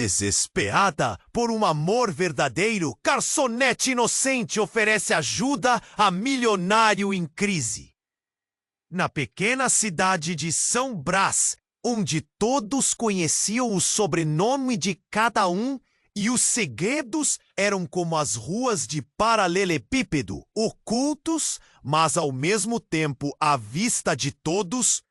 Desesperada por um amor verdadeiro, garçonete inocente oferece ajuda a milionário em crise. Na pequena cidade de São Brás, onde todos conheciam o sobrenome de cada um e os segredos eram como as ruas de paralelepípedo, ocultos, mas ao mesmo tempo à vista de todos,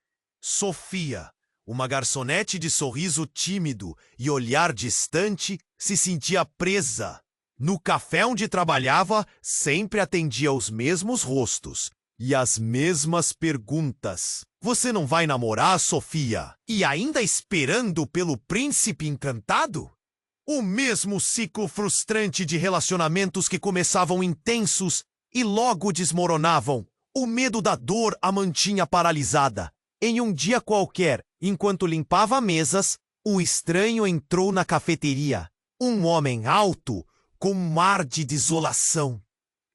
Sofia, uma garçonete de sorriso tímido e olhar distante, se sentia presa. No café onde trabalhava, sempre atendia os mesmos rostos e as mesmas perguntas. Você não vai namorar, Sofia? E ainda esperando pelo príncipe encantado? O mesmo ciclo frustrante de relacionamentos que começavam intensos e logo desmoronavam. O medo da dor a mantinha paralisada. Em um dia qualquer, enquanto limpava mesas, o estranho entrou na cafeteria. Um homem alto, com um ar de desolação.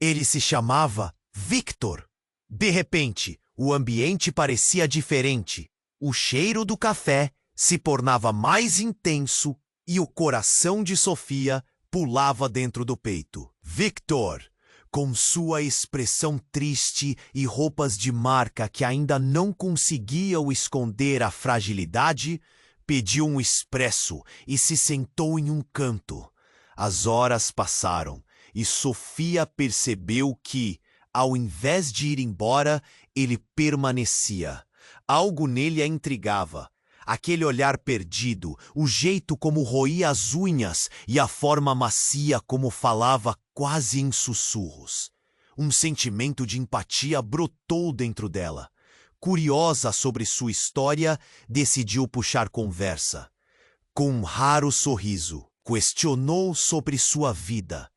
Ele se chamava Victor. De repente, o ambiente parecia diferente. O cheiro do café se tornava mais intenso e o coração de Sofia pulava dentro do peito. Victor, com sua expressão triste e roupas de marca que ainda não conseguiam esconder a fragilidade, pediu um expresso e se sentou em um canto. As horas passaram e Sofia percebeu que, ao invés de ir embora, ele permanecia. Algo nele a intrigava. Aquele olhar perdido, o jeito como roía as unhas e a forma macia como falava quase em sussurros. Um sentimento de empatia brotou dentro dela. Curiosa sobre sua história, decidiu puxar conversa. Com um raro sorriso, questionou sobre sua vida.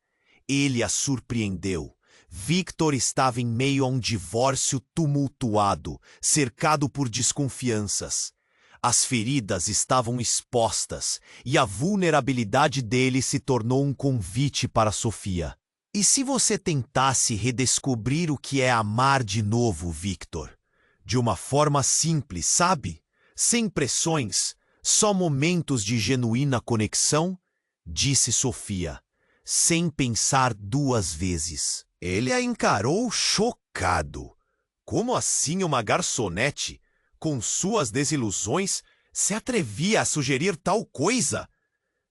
Ele a surpreendeu. Victor estava em meio a um divórcio tumultuado, cercado por desconfianças. As feridas estavam expostas e a vulnerabilidade dele se tornou um convite para Sofia. E se você tentasse redescobrir o que é amar de novo, Victor? De uma forma simples, sabe? Sem pressões, só momentos de genuína conexão? Disse Sofia, sem pensar duas vezes. Ele a encarou chocado. Como assim uma garçonete, com suas desilusões, se atrevia a sugerir tal coisa?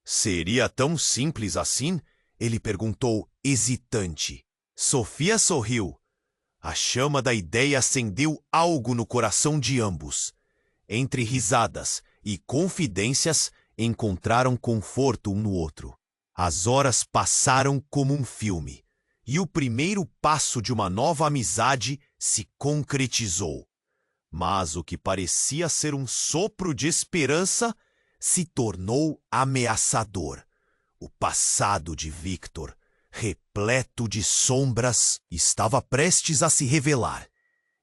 Seria tão simples assim? Ele perguntou, hesitante. Sofia sorriu. A chama da ideia acendeu algo no coração de ambos. Entre risadas e confidências, encontraram conforto um no outro. As horas passaram como um filme, e o primeiro passo de uma nova amizade se concretizou. Mas o que parecia ser um sopro de esperança se tornou ameaçador. O passado de Victor, repleto de sombras, estava prestes a se revelar.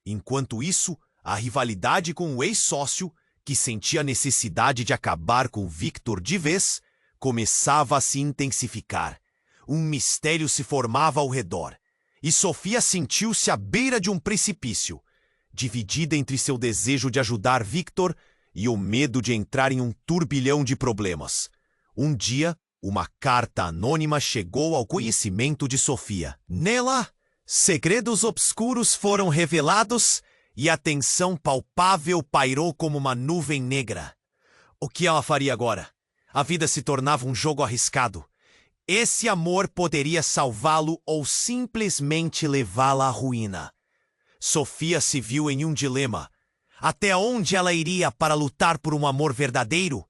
Enquanto isso, a rivalidade com o ex-sócio, que sentia a necessidade de acabar com Victor de vez, começava a se intensificar. Um mistério se formava ao redor, e Sofia sentiu-se à beira de um precipício, dividida entre seu desejo de ajudar Victor e o medo de entrar em um turbilhão de problemas. Um dia, uma carta anônima chegou ao conhecimento de Sofia. Nela, segredos obscuros foram revelados e a tensão palpável pairou como uma nuvem negra. O que ela faria agora? A vida se tornava um jogo arriscado. Esse amor poderia salvá-lo ou simplesmente levá-la à ruína. Sofia se viu em um dilema. Até onde ela iria para lutar por um amor verdadeiro?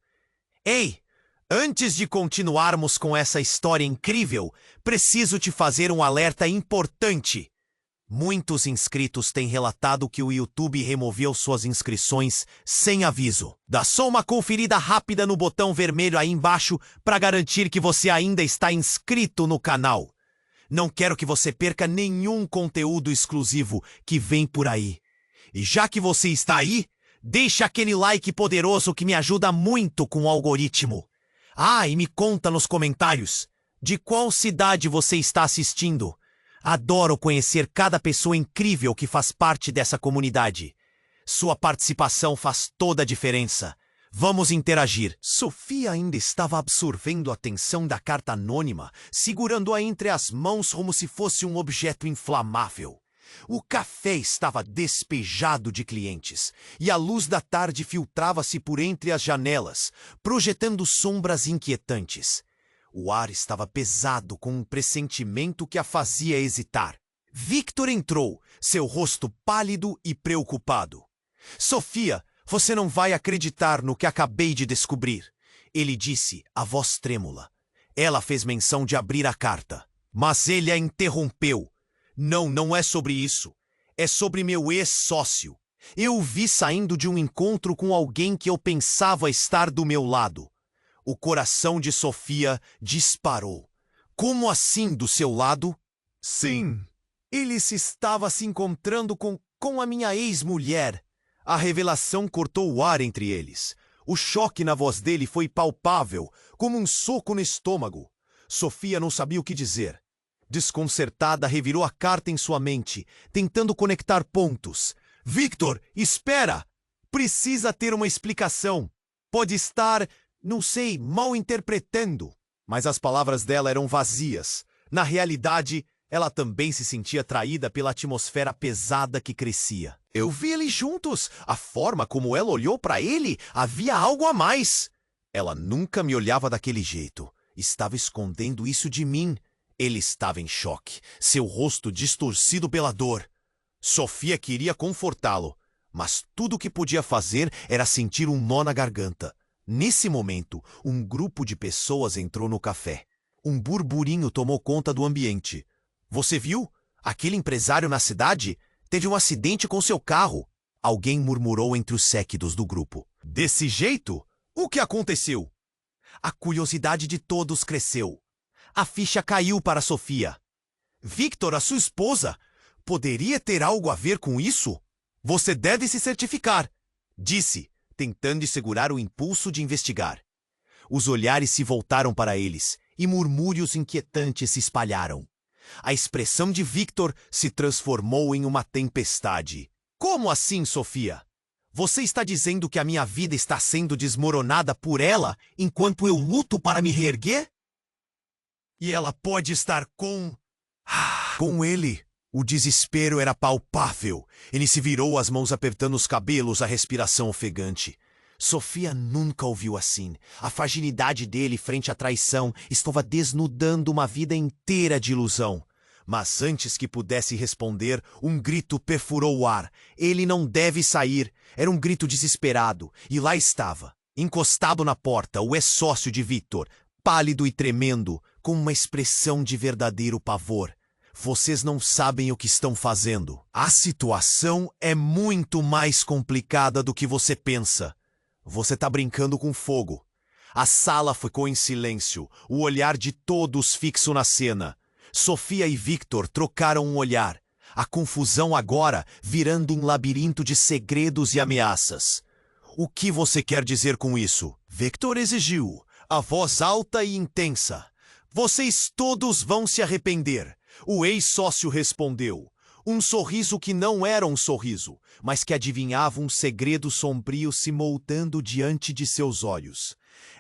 Ei, antes de continuarmos com essa história incrível, preciso te fazer um alerta importante. Muitos inscritos têm relatado que o YouTube removeu suas inscrições sem aviso. Dá só uma conferida rápida no botão vermelho aí embaixo para garantir que você ainda está inscrito no canal. Não quero que você perca nenhum conteúdo exclusivo que vem por aí. E já que você está aí, deixa aquele like poderoso que me ajuda muito com o algoritmo. Ah, e me conta nos comentários de qual cidade você está assistindo. Adoro conhecer cada pessoa incrível que faz parte dessa comunidade. Sua participação faz toda a diferença. Vamos interagir. Sofia ainda estava absorvendo a tensão da carta anônima, segurando-a entre as mãos como se fosse um objeto inflamável. O café estava despejado de clientes, e a luz da tarde filtrava-se por entre as janelas, projetando sombras inquietantes. O ar estava pesado com um pressentimento que a fazia hesitar. Victor entrou, seu rosto pálido e preocupado. Sofia, você não vai acreditar no que acabei de descobrir, ele disse, a voz trêmula. Ela fez menção de abrir a carta, mas ele a interrompeu. Não, não é sobre isso. É sobre meu ex-sócio. Eu o vi saindo de um encontro com alguém que eu pensava estar do meu lado. O coração de Sofia disparou. Como assim do seu lado? Sim. Ele se estava se encontrando com a minha ex-mulher. A revelação cortou o ar entre eles. O choque na voz dele foi palpável, como um soco no estômago. Sofia não sabia o que dizer. Desconcertada, revirou a carta em sua mente, tentando conectar pontos. Victor, espera! Precisa ter uma explicação. Pode estar, não sei, mal interpretando. Mas as palavras dela eram vazias. Na realidade, ela também se sentia traída pela atmosfera pesada que crescia. Eu vi eles juntos. A forma como ela olhou para ele, havia algo a mais. Ela nunca me olhava daquele jeito. Estava escondendo isso de mim. Ele estava em choque, seu rosto distorcido pela dor. Sofia queria confortá-lo, mas tudo o que podia fazer era sentir um nó na garganta. Nesse momento, um grupo de pessoas entrou no café. Um burburinho tomou conta do ambiente. Você viu? Aquele empresário na cidade teve um acidente com seu carro. Alguém murmurou entre os séquidos do grupo. Desse jeito? O que aconteceu? A curiosidade de todos cresceu. A ficha caiu para Sofia. Victor, a sua esposa, poderia ter algo a ver com isso? Você deve se certificar, disse, tentando segurar o impulso de investigar. Os olhares se voltaram para eles e murmúrios inquietantes se espalharam. A expressão de Victor se transformou em uma tempestade. Como assim, Sofia? Você está dizendo que a minha vida está sendo desmoronada por ela enquanto eu luto para me reerguer? E ela pode estar com ele. O desespero era palpável. Ele se virou, as mãos apertando os cabelos, a respiração ofegante. Sofia nunca o viu assim. A fragilidade dele frente à traição estava desnudando uma vida inteira de ilusão. Mas antes que pudesse responder, um grito perfurou o ar. Ele não deve sair. Era um grito desesperado. E lá estava, encostado na porta, o ex-sócio de Victor, pálido e tremendo, com uma expressão de verdadeiro pavor. Vocês não sabem o que estão fazendo. A situação é muito mais complicada do que você pensa. Você está brincando com fogo. A sala ficou em silêncio, o olhar de todos fixo na cena. Sofia e Victor trocaram um olhar. A confusão agora virando um labirinto de segredos e ameaças. O que você quer dizer com isso? Victor exigiu, a voz alta e intensa. Vocês todos vão se arrepender. O ex-sócio respondeu. Um sorriso que não era um sorriso, mas que adivinhava um segredo sombrio se moldando diante de seus olhos.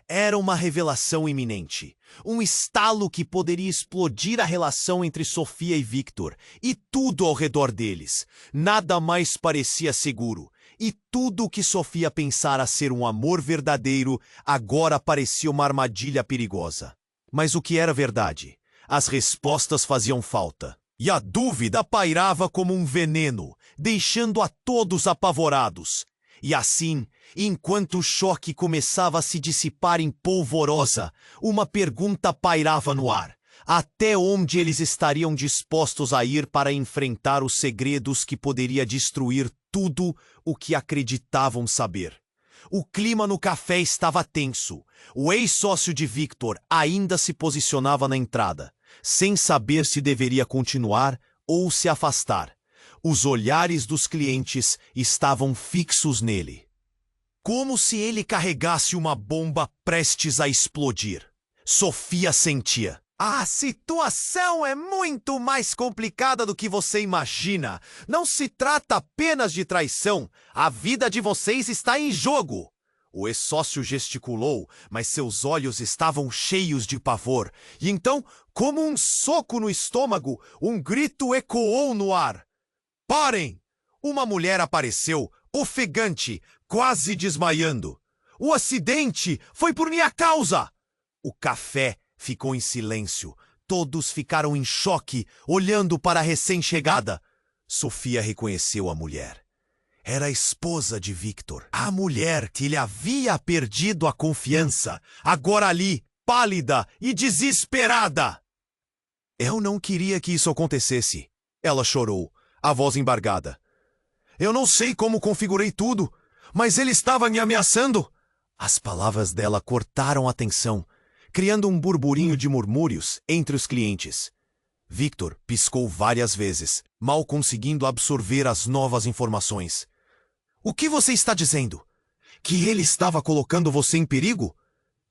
Era uma revelação iminente, um estalo que poderia explodir a relação entre Sofia e Victor, e tudo ao redor deles. Nada mais parecia seguro, e tudo o que Sofia pensara ser um amor verdadeiro agora parecia uma armadilha perigosa. Mas o que era verdade? As respostas faziam falta. E a dúvida pairava como um veneno, deixando a todos apavorados. E assim, enquanto o choque começava a se dissipar em polvorosa, uma pergunta pairava no ar. Até onde eles estariam dispostos a ir para enfrentar os segredos que poderia destruir tudo o que acreditavam saber? O clima no café estava tenso. O ex-sócio de Victor ainda se posicionava na entrada, sem saber se deveria continuar ou se afastar. Os olhares dos clientes estavam fixos nele, como se ele carregasse uma bomba prestes a explodir. Sofia sentia. A situação é muito mais complicada do que você imagina. Não se trata apenas de traição. A vida de vocês está em jogo. O ex-sócio gesticulou, mas seus olhos estavam cheios de pavor. E então, como um soco no estômago, um grito ecoou no ar. Parem! Uma mulher apareceu, ofegante, quase desmaiando. O acidente foi por minha causa! O café ficou em silêncio. Todos ficaram em choque, olhando para a recém-chegada. Sofia reconheceu a mulher. Era a esposa de Victor. A mulher que lhe havia perdido a confiança, agora ali, pálida e desesperada. Eu não queria que isso acontecesse. Ela chorou, a voz embargada. Eu não sei como configurei tudo, mas ele estava me ameaçando. As palavras dela cortaram a tensão, criando um burburinho de murmúrios entre os clientes. Victor piscou várias vezes, mal conseguindo absorver as novas informações. O que você está dizendo? Que ele estava colocando você em perigo?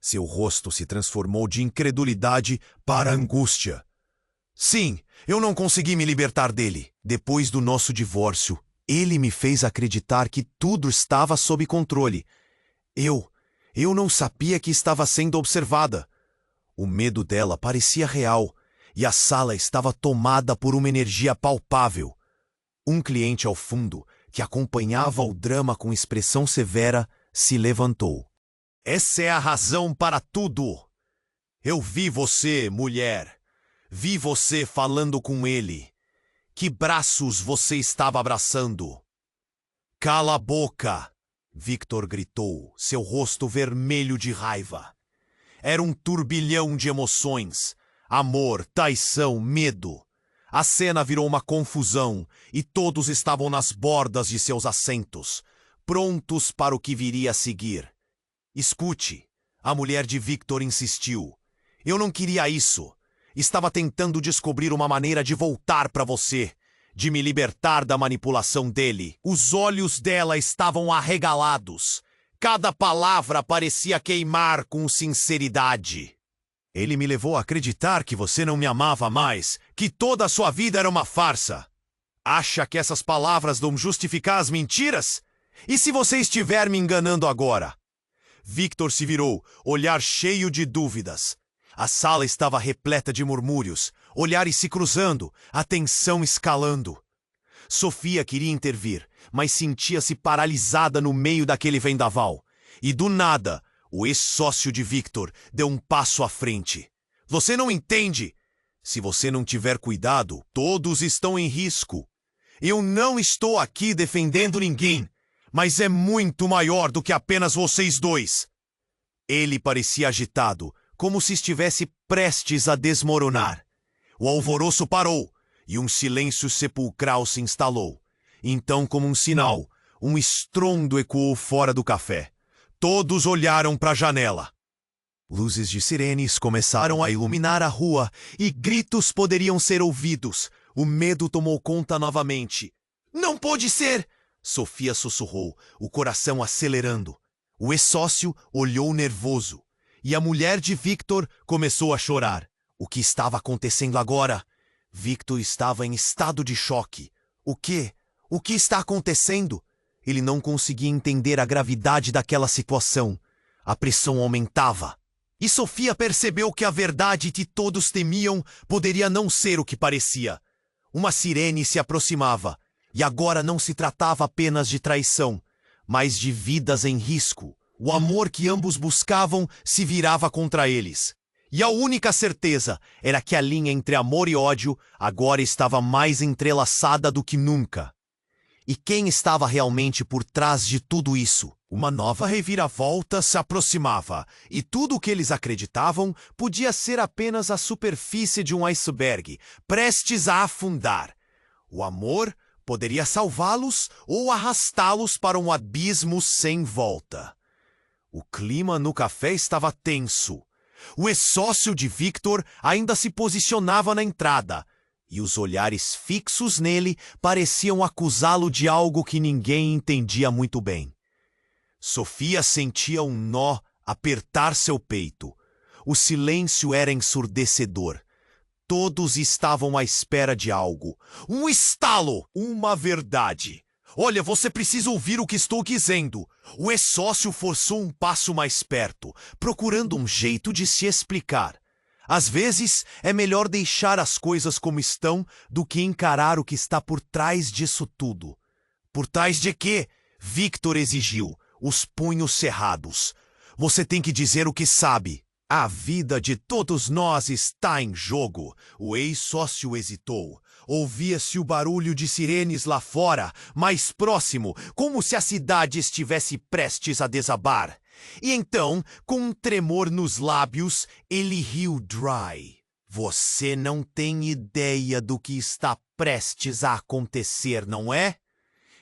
Seu rosto se transformou de incredulidade para angústia. Sim, eu não consegui me libertar dele. Depois do nosso divórcio, ele me fez acreditar que tudo estava sob controle. Eu não sabia que estava sendo observada. O medo dela parecia real, e a sala estava tomada por uma energia palpável. Um cliente ao fundo, que acompanhava o drama com expressão severa, se levantou. Essa é a razão para tudo. Eu vi você, mulher. Vi você falando com ele. Que braços você estava abraçando? Cala a boca! Victor gritou, seu rosto vermelho de raiva. Era um turbilhão de emoções. Amor, traição, medo. A cena virou uma confusão e todos estavam nas bordas de seus assentos, prontos para o que viria a seguir. Escute, a mulher de Victor insistiu. Eu não queria isso. Estava tentando descobrir uma maneira de voltar para você, de me libertar da manipulação dele. Os olhos dela estavam arregalados. Cada palavra parecia queimar com sinceridade. Ele me levou a acreditar que você não me amava mais, que toda a sua vida era uma farsa. Acha que essas palavras vão justificar as mentiras? E se você estiver me enganando agora? Victor se virou, olhar cheio de dúvidas. A sala estava repleta de murmúrios, olhares se cruzando, a tensão escalando. Sofia queria intervir, mas sentia-se paralisada no meio daquele vendaval. E do nada, o ex-sócio de Victor deu um passo à frente. Você não entende? Se você não tiver cuidado, todos estão em risco. Eu não estou aqui defendendo ninguém, mas é muito maior do que apenas vocês dois. Ele parecia agitado, como se estivesse prestes a desmoronar. O alvoroço parou e um silêncio sepulcral se instalou. Então, como um sinal, um estrondo ecoou fora do café. Todos olharam para a janela. Luzes de sirenes começaram a iluminar a rua e gritos poderiam ser ouvidos. O medo tomou conta novamente. Não pode ser! Sofia sussurrou, o coração acelerando. O ex-sócio olhou nervoso. E a mulher de Victor começou a chorar. O que estava acontecendo agora? Victor estava em estado de choque. O quê? O que está acontecendo? Ele não conseguia entender a gravidade daquela situação. A pressão aumentava. E Sofia percebeu que a verdade que todos temiam poderia não ser o que parecia. Uma sirene se aproximava. E agora não se tratava apenas de traição, mas de vidas em risco. O amor que ambos buscavam se virava contra eles. E a única certeza era que a linha entre amor e ódio agora estava mais entrelaçada do que nunca. E quem estava realmente por trás de tudo isso? Uma nova reviravolta se aproximava, e tudo o que eles acreditavam podia ser apenas a superfície de um iceberg, prestes a afundar. O amor poderia salvá-los ou arrastá-los para um abismo sem volta. O clima no café estava tenso. O ex-sócio de Victor ainda se posicionava na entrada, e os olhares fixos nele pareciam acusá-lo de algo que ninguém entendia muito bem. Sofia sentia um nó apertar seu peito. O silêncio era ensurdecedor. Todos estavam à espera de algo. Um estalo, uma verdade. Olha, você precisa ouvir o que estou dizendo. O ex-sócio forçou um passo mais perto, procurando um jeito de se explicar. Às vezes, é melhor deixar as coisas como estão do que encarar o que está por trás disso tudo. Por trás de quê? Victor exigiu, os punhos cerrados. Você tem que dizer o que sabe. A vida de todos nós está em jogo. O ex-sócio hesitou. Ouvia-se o barulho de sirenes lá fora, mais próximo, como se a cidade estivesse prestes a desabar. E então, com um tremor nos lábios, ele riu dry. Você não tem ideia do que está prestes a acontecer, não é?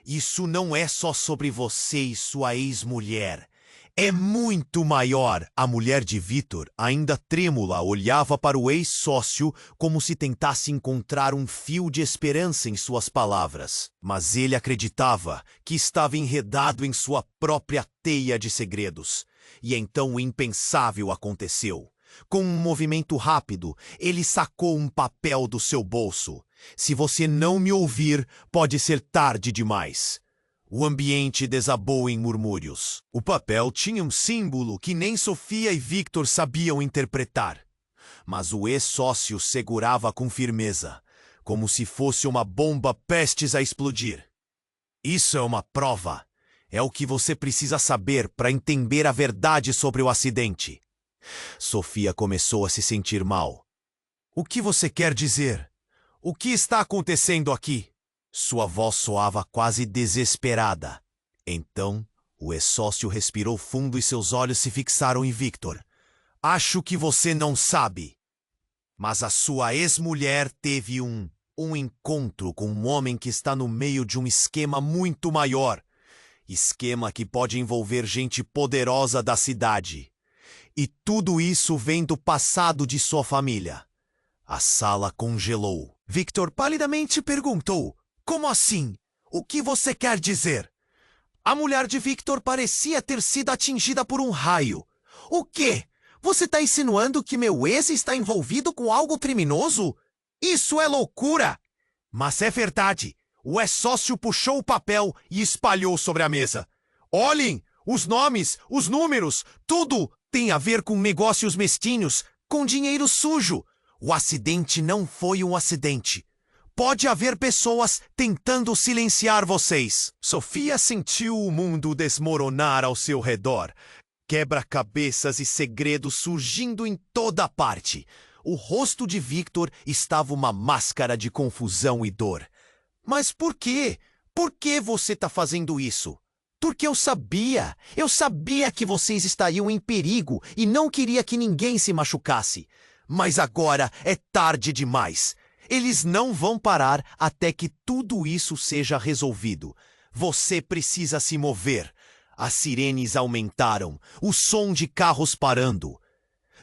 Isso não é só sobre você e sua ex-mulher. É muito maior. A mulher de Victor, ainda trêmula, olhava para o ex-sócio como se tentasse encontrar um fio de esperança em suas palavras. Mas ele acreditava que estava enredado em sua própria teia de segredos. E então o impensável aconteceu. Com um movimento rápido, ele sacou um papel do seu bolso. Se você não me ouvir, pode ser tarde demais. O ambiente desabou em murmúrios. O papel tinha um símbolo que nem Sofia e Victor sabiam interpretar. Mas o ex-sócio segurava com firmeza, como se fosse uma bomba prestes a explodir. Isso é uma prova. É o que você precisa saber para entender a verdade sobre o acidente. Sofia começou a se sentir mal. O que você quer dizer? O que está acontecendo aqui? Sua voz soava quase desesperada. Então, o ex-sócio respirou fundo e seus olhos se fixaram em Victor. Acho que você não sabe. Mas a sua ex-mulher teve um encontro com um homem que está no meio de um esquema muito maior. Esquema que pode envolver gente poderosa da cidade. E tudo isso vem do passado de sua família. A sala congelou. Victor palidamente perguntou. Como assim? O que você quer dizer? A mulher de Victor parecia ter sido atingida por um raio. O quê? Você está insinuando que meu ex está envolvido com algo criminoso? Isso é loucura! Mas é verdade. O ex-sócio puxou o papel e espalhou sobre a mesa. Olhem! Os nomes, os números, tudo tem a ver com negócios mesquinhos, com dinheiro sujo. O acidente não foi um acidente. Pode haver pessoas tentando silenciar vocês. Sofia sentiu o mundo desmoronar ao seu redor. Quebra-cabeças e segredos surgindo em toda parte. O rosto de Victor estava uma máscara de confusão e dor. Mas por quê? Por que você está fazendo isso? Porque eu sabia que vocês estariam em perigo e não queria que ninguém se machucasse. Mas agora é tarde demais. Eles não vão parar até que tudo isso seja resolvido. Você precisa se mover. As sirenes aumentaram, o som de carros parando.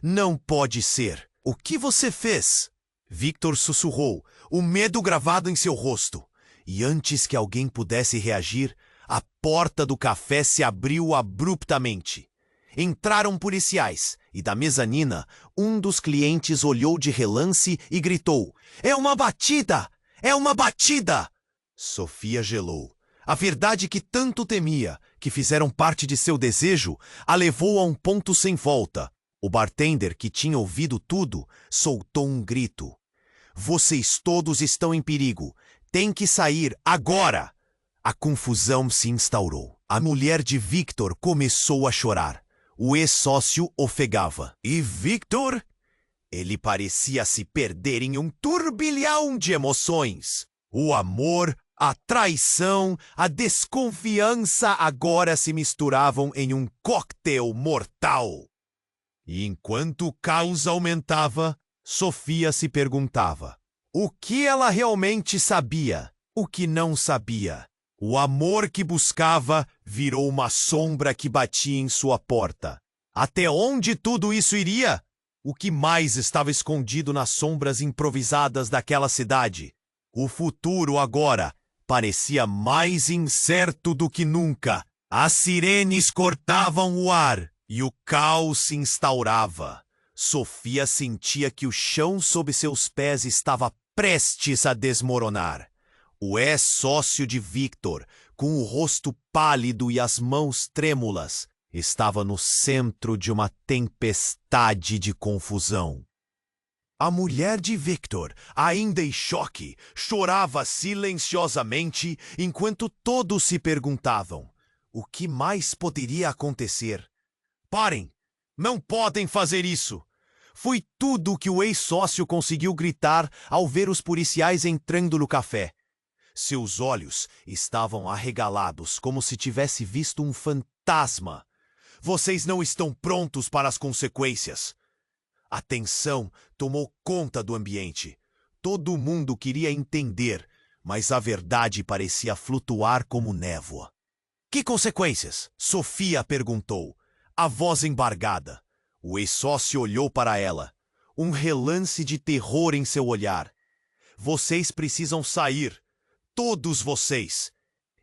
Não pode ser. O que você fez? Victor sussurrou, o medo gravado em seu rosto. E antes que alguém pudesse reagir, a porta do café se abriu abruptamente. Entraram policiais e da mezanina, um dos clientes olhou de relance e gritou: É uma batida! É uma batida! Sofia gelou. A verdade que tanto temia, que fizeram parte de seu desejo, a levou a um ponto sem volta. O bartender, que tinha ouvido tudo, soltou um grito. Vocês todos estão em perigo. Tem que sair agora! A confusão se instaurou. A mulher de Victor começou a chorar. O ex-sócio ofegava. E Victor? Ele parecia se perder em um turbilhão de emoções. O amor, a traição, a desconfiança agora se misturavam em um coquetel mortal. E enquanto o caos aumentava, Sofia se perguntava: o que ela realmente sabia? O que não sabia? O amor que buscava virou uma sombra que batia em sua porta. Até onde tudo isso iria? O que mais estava escondido nas sombras improvisadas daquela cidade? O futuro agora parecia mais incerto do que nunca. As sirenes cortavam o ar e o caos se instaurava. Sofia sentia que o chão sob seus pés estava prestes a desmoronar. O ex-sócio de Victor, com o rosto pálido e as mãos trêmulas, estava no centro de uma tempestade de confusão. A mulher de Victor, ainda em choque, chorava silenciosamente enquanto todos se perguntavam: o que mais poderia acontecer? Parem! Não podem fazer isso! Foi tudo o que o ex-sócio conseguiu gritar ao ver os policiais entrando no café. Seus olhos estavam arregalados, como se tivesse visto um fantasma. Vocês não estão prontos para as consequências. A tensão tomou conta do ambiente. Todo mundo queria entender, mas a verdade parecia flutuar como névoa. Que consequências? Sofia perguntou, a voz embargada. O ex-sócio olhou para ela, um relance de terror em seu olhar. Vocês precisam sair. Todos vocês,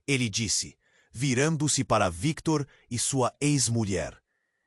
ele disse, virando-se para Victor e sua ex-mulher.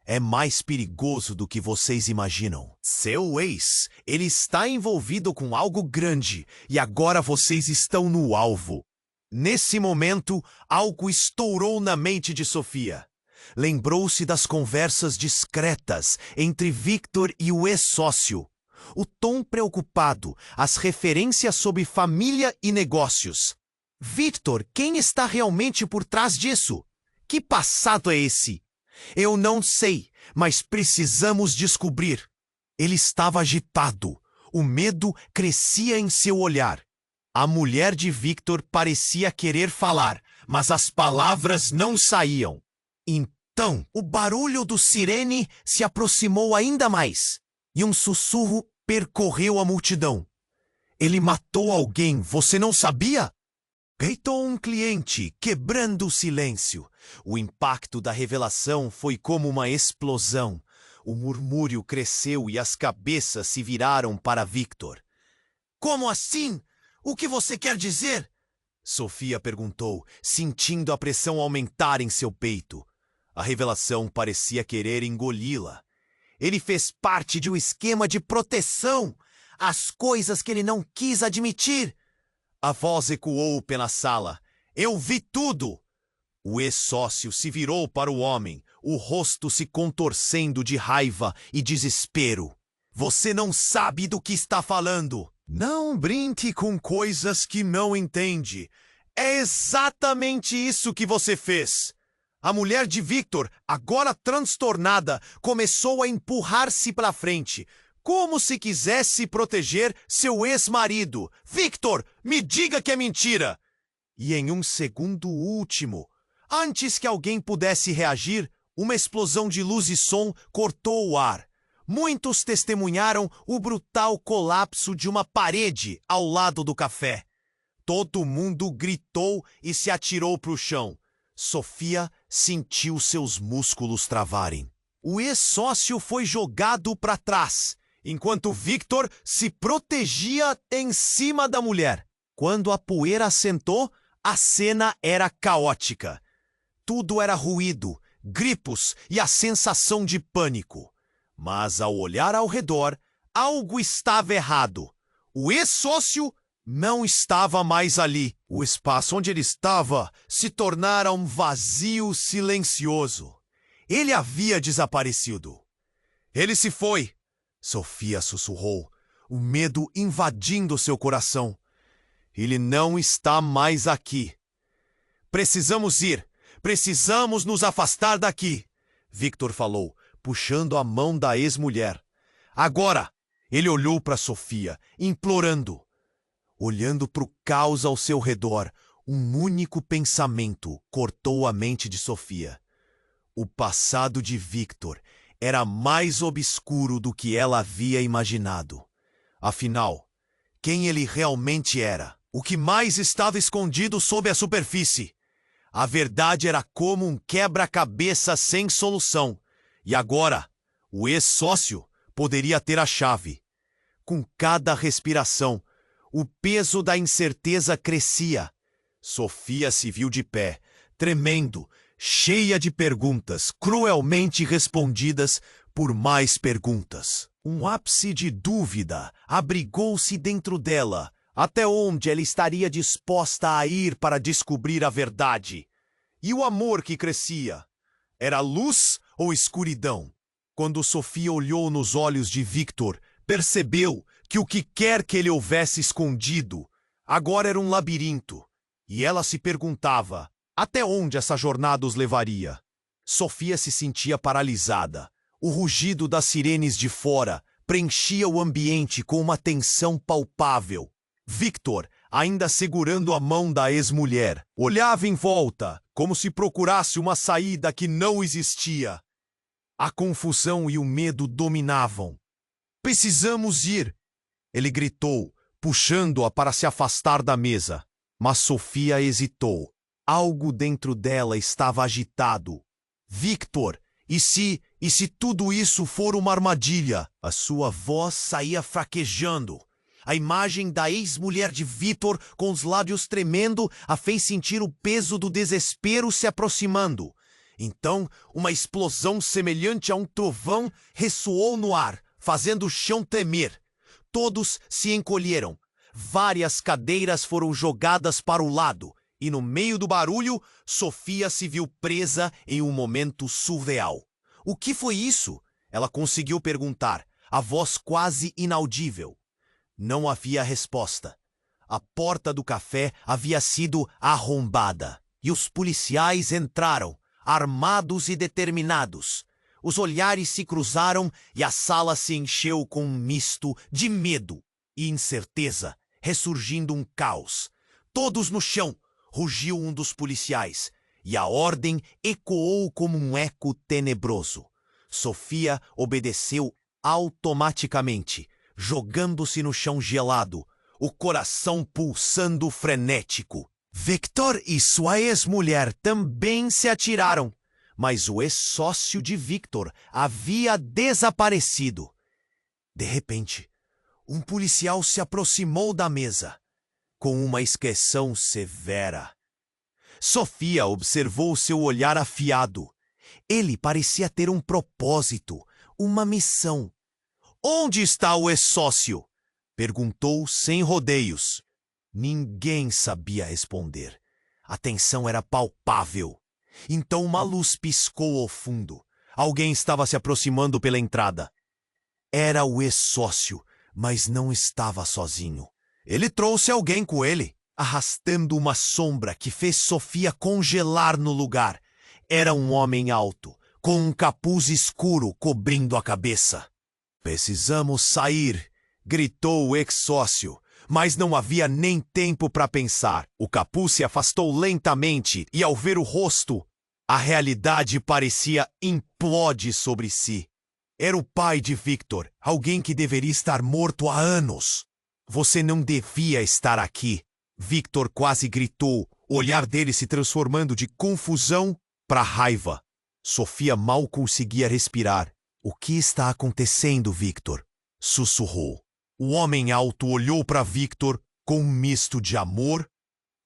É mais perigoso do que vocês imaginam. Seu ex, ele está envolvido com algo grande e agora vocês estão no alvo. Nesse momento, algo estourou na mente de Sofia. Lembrou-se das conversas discretas entre Victor e o ex-sócio. O tom preocupado, as referências sobre família e negócios. Victor, quem está realmente por trás disso? Que passado é esse? Eu não sei, mas precisamos descobrir. Ele estava agitado. O medo crescia em seu olhar. A mulher de Victor parecia querer falar, mas as palavras não saíam. Então, o barulho do sirene se aproximou ainda mais, e um sussurro percorreu a multidão. Ele matou alguém, você não sabia? Gritou um cliente, quebrando o silêncio. O impacto da revelação foi como uma explosão. O murmúrio cresceu e as cabeças se viraram para Victor. Como assim? O que você quer dizer? Sofia perguntou, sentindo a pressão aumentar em seu peito. A revelação parecia querer engoli-la. Ele fez parte de um esquema de proteção. As coisas que ele não quis admitir. A voz ecoou pela sala. Eu vi tudo! O ex-sócio se virou para o homem, o rosto se contorcendo de raiva e desespero. Você não sabe do que está falando. Não brinque com coisas que não entende. É exatamente isso que você fez. A mulher de Victor, agora transtornada, começou a empurrar-se para frente, como se quisesse proteger seu ex-marido. Victor, me diga que é mentira! E em um segundo último, antes que alguém pudesse reagir, uma explosão de luz e som cortou o ar. Muitos testemunharam o brutal colapso de uma parede ao lado do café. Todo mundo gritou e se atirou para o chão. Sofia sentiu seus músculos travarem. O ex-sócio foi jogado para trás, enquanto Victor se protegia em cima da mulher. Quando a poeira assentou, a cena era caótica. Tudo era ruído, gritos e a sensação de pânico. Mas ao olhar ao redor, algo estava errado. O ex-sócio não estava mais ali. O espaço onde ele estava se tornara um vazio silencioso. Ele havia desaparecido. Ele se foi. Sofia sussurrou, o medo invadindo seu coração. Ele não está mais aqui. Precisamos ir. Precisamos nos afastar daqui. Victor falou, puxando a mão da ex-mulher. Agora! Ele olhou para Sofia, implorando. Olhando para o caos ao seu redor, um único pensamento cortou a mente de Sofia. O passado de Victor era mais obscuro do que ela havia imaginado. Afinal, quem ele realmente era? O que mais estava escondido sob a superfície? A verdade era como um quebra-cabeça sem solução. E agora, o ex-sócio poderia ter a chave. Com cada respiração, o peso da incerteza crescia. Sofia se viu de pé, tremendo, cheia de perguntas, cruelmente respondidas por mais perguntas. Um ápice de dúvida abrigou-se dentro dela, Até onde ela estaria disposta a ir para descobrir a verdade? E o amor que crescia? Era luz ou escuridão? Quando Sofia olhou nos olhos de Victor, percebeu que o que quer que ele houvesse escondido agora era um labirinto. E ela se perguntava até onde essa jornada os levaria. Sofia se sentia paralisada. O rugido das sirenes de fora preenchia o ambiente com uma tensão palpável. Victor, ainda segurando a mão da ex-mulher, olhava em volta, como se procurasse uma saída que não existia. A confusão e o medo dominavam. "Precisamos ir!" ele gritou, puxando-a para se afastar da mesa. Mas Sofia hesitou. Algo dentro dela estava agitado. "Victor, e se tudo isso for uma armadilha?" A sua voz saía fraquejando. A imagem da ex-mulher de Victor, com os lábios tremendo, a fez sentir o peso do desespero se aproximando. Então, uma explosão semelhante a um trovão ressoou no ar, fazendo o chão tremer. Todos se encolheram. Várias cadeiras foram jogadas para o lado, e no meio do barulho, Sofia se viu presa em um momento surreal. "O que foi isso?" ela conseguiu perguntar, a voz quase inaudível. Não havia resposta. A porta do café havia sido arrombada, e os policiais entraram, armados e determinados. Os olhares se cruzaram e a sala se encheu com um misto de medo e incerteza, ressurgindo um caos. "Todos no chão!" rugiu um dos policiais, e a ordem ecoou como um eco tenebroso. Sofia obedeceu automaticamente, jogando-se no chão gelado, o coração pulsando frenético. Victor e sua ex-mulher também se atiraram, mas o ex-sócio de Victor havia desaparecido. De repente, um policial se aproximou da mesa, com uma expressão severa. Sofia observou seu olhar afiado. Ele parecia ter um propósito, uma missão. "Onde está o ex-sócio?" perguntou sem rodeios. Ninguém sabia responder. A tensão era palpável. Então uma luz piscou ao fundo. Alguém estava se aproximando pela entrada. Era o ex-sócio, mas não estava sozinho. Ele trouxe alguém com ele, arrastando uma sombra que fez Sofia congelar no lugar. Era um homem alto, com um capuz escuro cobrindo a cabeça. "Precisamos sair", gritou o ex-sócio. Mas não havia nem tempo para pensar. O capuz se afastou lentamente e, ao ver o rosto, a realidade parecia implode sobre si. Era o pai de Victor, alguém que deveria estar morto há anos. "Você não devia estar aqui", Victor quase gritou, o olhar dele se transformando de confusão para raiva. Sofia mal conseguia respirar. "O que está acontecendo, Victor?" sussurrou. O homem alto olhou para Victor com um misto de amor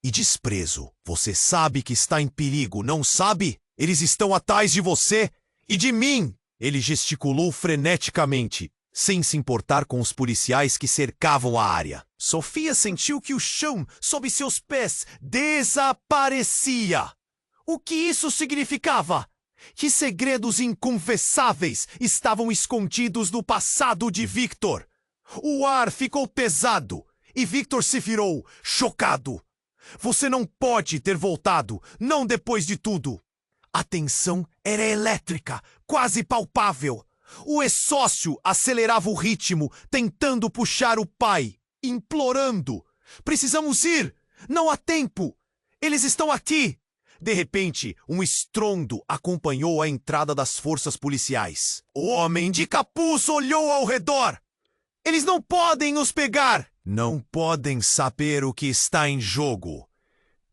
e desprezo. "Você sabe que está em perigo, não sabe? Eles estão atrás de você e de mim!" Ele gesticulou freneticamente, sem se importar com os policiais que cercavam a área. Sofia sentiu que o chão sob seus pés desaparecia. O que isso significava? Que segredos inconfessáveis estavam escondidos no passado de Victor? O ar ficou pesado e Victor se virou, chocado. "Você não pode ter voltado, não depois de tudo." A tensão era elétrica, quase palpável. O ex-sócio acelerava o ritmo, tentando puxar o pai, implorando: "Precisamos ir! Não há tempo! Eles estão aqui!" De repente, um estrondo acompanhou a entrada das forças policiais. O homem de capuz olhou ao redor. "Eles não podem nos pegar!" Não podem saber o que está em jogo.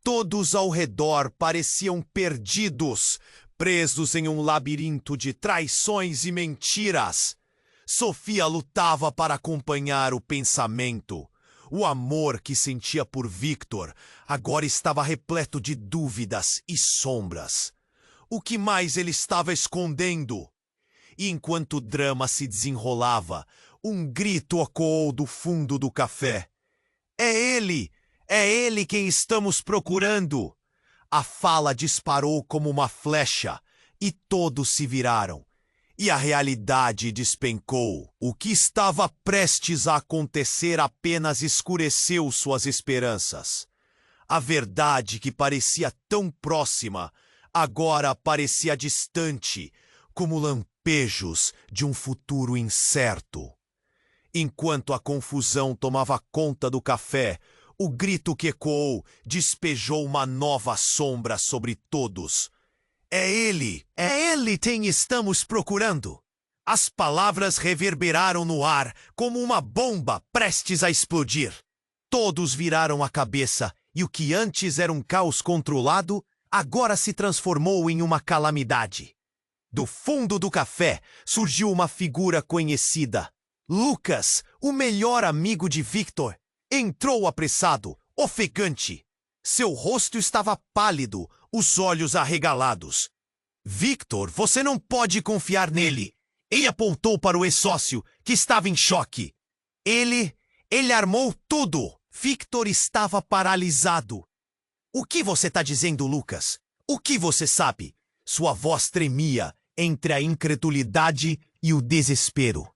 Todos ao redor pareciam perdidos, presos em um labirinto de traições e mentiras. Sofia lutava para acompanhar o pensamento. O amor que sentia por Victor agora estava repleto de dúvidas e sombras. O que mais ele estava escondendo? E enquanto o drama se desenrolava, um grito ecoou do fundo do café. É ele! É ele quem estamos procurando! A fala disparou como uma flecha, e todos se viraram. E a realidade despencou. O que estava prestes a acontecer apenas escureceu suas esperanças. A verdade que parecia tão próxima, agora parecia distante, como lampejos de um futuro incerto. Enquanto a confusão tomava conta do café, o grito que ecoou despejou uma nova sombra sobre todos. É ele quem estamos procurando. As palavras reverberaram no ar como uma bomba prestes a explodir. Todos viraram a cabeça e o que antes era um caos controlado, agora se transformou em uma calamidade. Do fundo do café surgiu uma figura conhecida. Lucas, o melhor amigo de Victor, entrou apressado, ofegante. Seu rosto estava pálido, os olhos arregalados. Victor, você não pode confiar nele. Ele apontou para o ex-sócio, que estava em choque. Ele armou tudo. Victor estava paralisado. O que você está dizendo, Lucas? O que você sabe? Sua voz tremia entre a incredulidade e o desespero.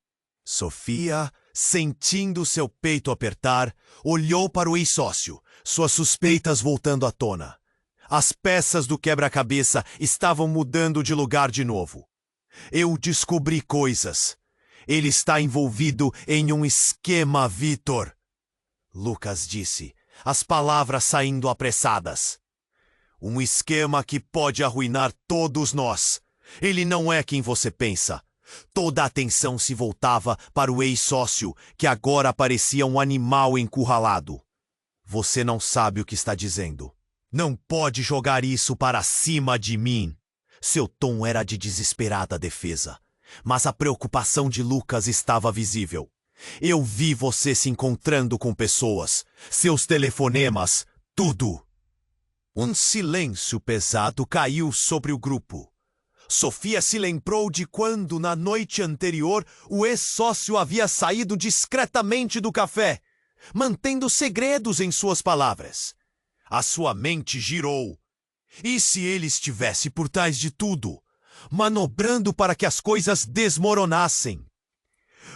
Sofia, sentindo seu peito apertar, olhou para o ex-sócio, suas suspeitas voltando à tona. As peças do quebra-cabeça estavam mudando de lugar de novo. Eu descobri coisas. Ele está envolvido em um esquema, Victor. Lucas disse, as palavras saindo apressadas. Um esquema que pode arruinar todos nós. Ele não é quem você pensa. Toda a atenção se voltava para o ex-sócio, que agora parecia um animal encurralado. Você não sabe o que está dizendo. Não pode jogar isso para cima de mim. Seu tom era de desesperada defesa, mas a preocupação de Lucas estava visível. Eu vi você se encontrando com pessoas, seus telefonemas, tudo. Um silêncio pesado caiu sobre o grupo. Sofia se lembrou de quando, na noite anterior, o ex-sócio havia saído discretamente do café, mantendo segredos em suas palavras. A sua mente girou. E se ele estivesse por trás de tudo, manobrando para que as coisas desmoronassem?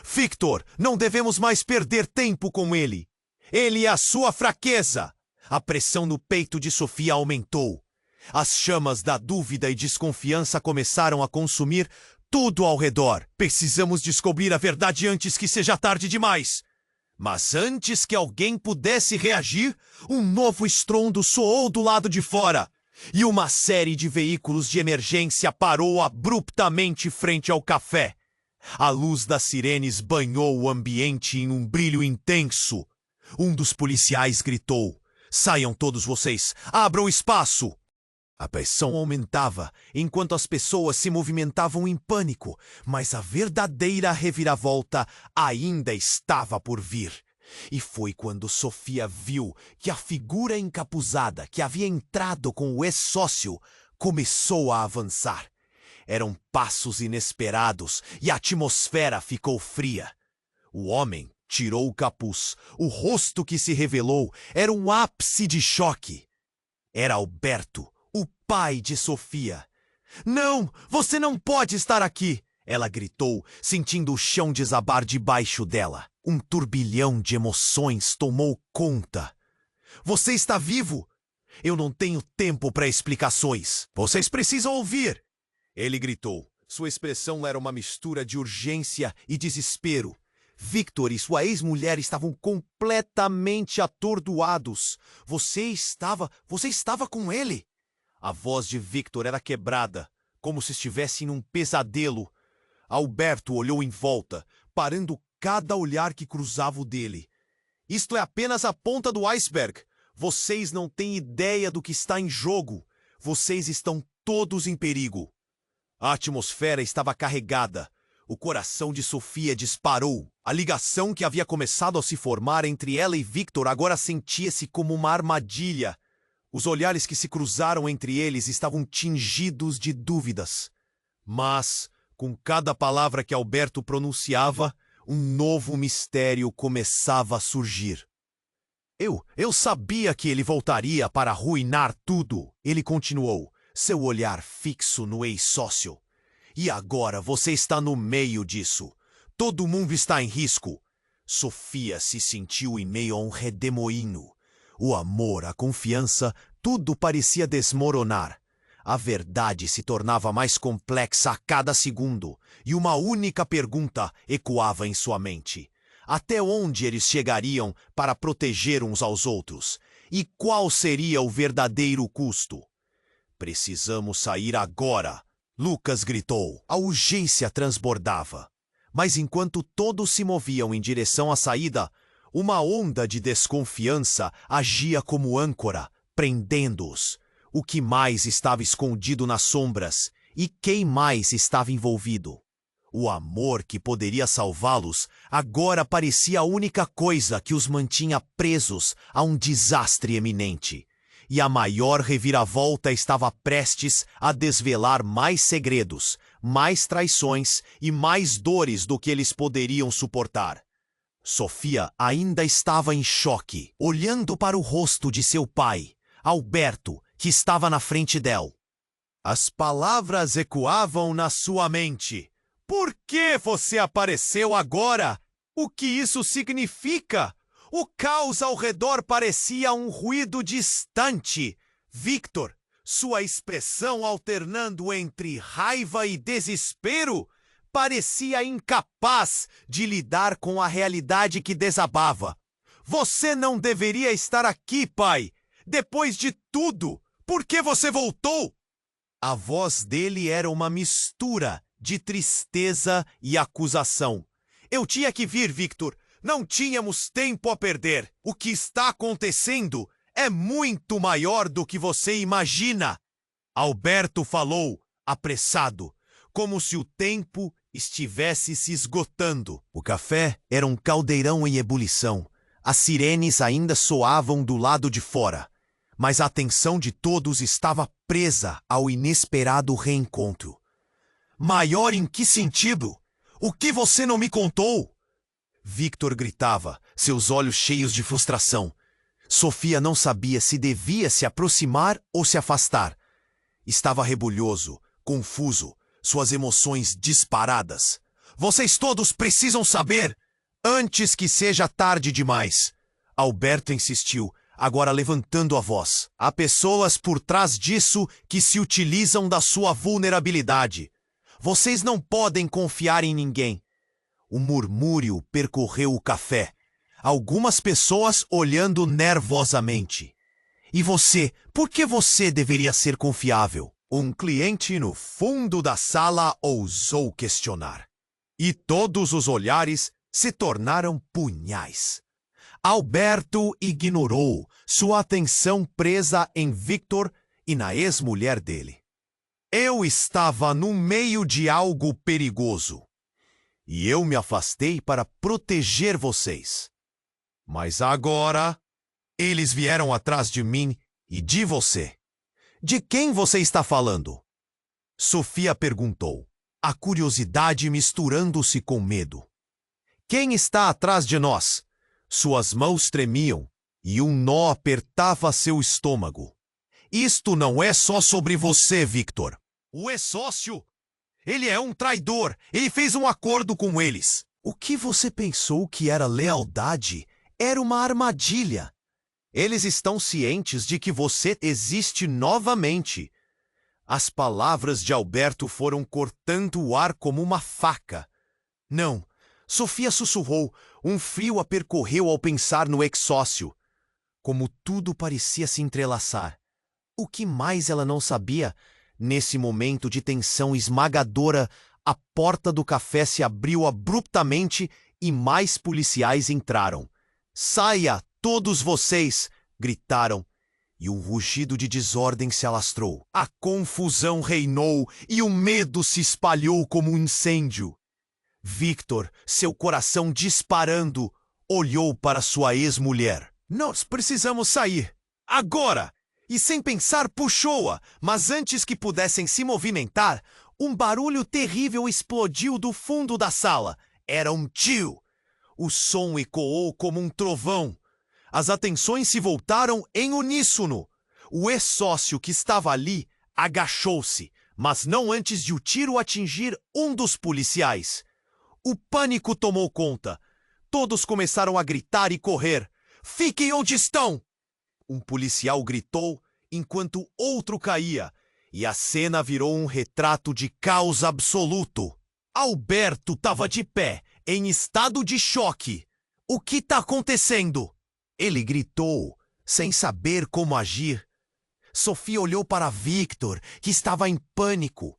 Victor, não devemos mais perder tempo com ele. Ele é a sua fraqueza. A pressão no peito de Sofia aumentou. As chamas da dúvida e desconfiança começaram a consumir tudo ao redor. Precisamos descobrir a verdade antes que seja tarde demais. Mas antes que alguém pudesse reagir, um novo estrondo soou do lado de fora. E uma série de veículos de emergência parou abruptamente frente ao café. A luz das sirenes banhou o ambiente em um brilho intenso. Um dos policiais gritou: "Saiam todos vocês! Abram espaço!" A pressão aumentava, enquanto as pessoas se movimentavam em pânico, mas a verdadeira reviravolta ainda estava por vir. E foi quando Sofia viu que a figura encapuzada que havia entrado com o ex-sócio começou a avançar. Eram passos inesperados e a atmosfera ficou fria. O homem tirou o capuz. O rosto que se revelou era um ápice de choque. Era Alberto, o pai de Sofia. "Não, você não pode estar aqui!" Ela gritou, sentindo o chão desabar debaixo dela. Um turbilhão de emoções tomou conta. "Você está vivo? Eu não tenho tempo para explicações. Vocês precisam ouvir!" Ele gritou. Sua expressão era uma mistura de urgência e desespero. Victor e sua ex-mulher estavam completamente atordoados. Você estava com ele? A voz de Victor era quebrada, como se estivesse em um pesadelo. Alberto olhou em volta, parando cada olhar que cruzava o dele. "Isto é apenas a ponta do iceberg. Vocês não têm ideia do que está em jogo. Vocês estão todos em perigo." A atmosfera estava carregada. O coração de Sofia disparou. A ligação que havia começado a se formar entre ela e Victor agora sentia-se como uma armadilha. Os olhares que se cruzaram entre eles estavam tingidos de dúvidas. Mas, com cada palavra que Alberto pronunciava, um novo mistério começava a surgir. Eu sabia que ele voltaria para arruinar tudo. Ele continuou, seu olhar fixo no ex-sócio. E agora você está no meio disso. Todo mundo está em risco. Sofia se sentiu em meio a um redemoinho. O amor, a confiança, tudo parecia desmoronar. A verdade se tornava mais complexa a cada segundo, e uma única pergunta ecoava em sua mente. Até onde eles chegariam para proteger uns aos outros? E qual seria o verdadeiro custo? Precisamos sair agora, Lucas gritou. A urgência transbordava. Mas enquanto todos se moviam em direção à saída, uma onda de desconfiança agia como âncora, prendendo-os. O que mais estava escondido nas sombras? E quem mais estava envolvido? O amor que poderia salvá-los agora parecia a única coisa que os mantinha presos a um desastre iminente. E a maior reviravolta estava prestes a desvelar mais segredos, mais traições e mais dores do que eles poderiam suportar. Sofia ainda estava em choque, olhando para o rosto de seu pai, Alberto, que estava na frente dela. As palavras ecoavam na sua mente. Por que você apareceu agora? O que isso significa? O caos ao redor parecia um ruído distante. Victor, sua expressão alternando entre raiva e desespero, parecia incapaz de lidar com a realidade que desabava. Você não deveria estar aqui, pai. Depois de tudo, por que você voltou? A voz dele era uma mistura de tristeza e acusação. Eu tinha que vir, Victor. Não tínhamos tempo a perder. O que está acontecendo é muito maior do que você imagina. Alberto falou, apressado, como se o tempo estivesse se esgotando. O café era um caldeirão em ebulição. As sirenes ainda soavam do lado de fora. Mas a atenção de todos estava presa ao inesperado reencontro. Maior em que sentido? O que você não me contou? Victor gritava, seus olhos cheios de frustração. Sofia não sabia se devia se aproximar ou se afastar. Estava rebulhoso, confuso, suas emoções disparadas. Vocês todos precisam saber, antes que seja tarde demais. Alberto insistiu, agora levantando a voz. Há pessoas por trás disso que se utilizam da sua vulnerabilidade. Vocês não podem confiar em ninguém. O murmúrio percorreu o café. Algumas pessoas olhando nervosamente. E você, por que você deveria ser confiável? Um cliente no fundo da sala ousou questionar. E todos os olhares se tornaram punhais. Alberto ignorou, sua atenção presa em Victor e na ex-mulher dele. Eu estava no meio de algo perigoso. E eu me afastei para proteger vocês. Mas agora, eles vieram atrás de mim e de você. De quem você está falando? Sofia perguntou, a curiosidade misturando-se com medo. Quem está atrás de nós? Suas mãos tremiam e um nó apertava seu estômago. Isto não é só sobre você, Victor. O ex-sócio? Ele é um traidor. Ele fez um acordo com eles. O que você pensou que era lealdade era uma armadilha. Eles estão cientes de que você existe novamente. As palavras de Alberto foram cortando o ar como uma faca. Não, Sofia sussurrou. Um frio a percorreu ao pensar no ex-sócio. Como tudo parecia se entrelaçar. O que mais ela não sabia? Nesse momento de tensão esmagadora, a porta do café se abriu abruptamente e mais policiais entraram. Saia, todos vocês! Gritaram, e um rugido de desordem se alastrou. A confusão reinou e o medo se espalhou como um incêndio. Victor, seu coração disparando, olhou para sua ex-mulher. Nós precisamos sair. Agora! E sem pensar puxou-a, mas antes que pudessem se movimentar, um barulho terrível explodiu do fundo da sala. Era um tiro. O som ecoou como um trovão. As atenções se voltaram em uníssono. O ex-sócio que estava ali agachou-se, mas não antes de o tiro atingir um dos policiais. O pânico tomou conta. Todos começaram a gritar e correr. "Fiquem onde estão!" Um policial gritou enquanto outro caía, e a cena virou um retrato de caos absoluto. Alberto estava de pé, em estado de choque. "O que está acontecendo?" Ele gritou, sem saber como agir. Sofia olhou para Victor, que estava em pânico.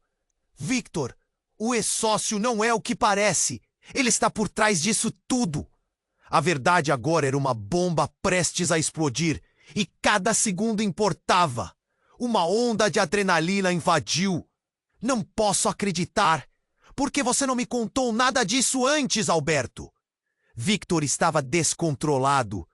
"Victor, o ex-sócio não é o que parece. Ele está por trás disso tudo." A verdade agora era uma bomba prestes a explodir, e cada segundo importava. Uma onda de adrenalina invadiu. "Não posso acreditar. Por que você não me contou nada disso antes, Alberto?" Victor estava descontrolado.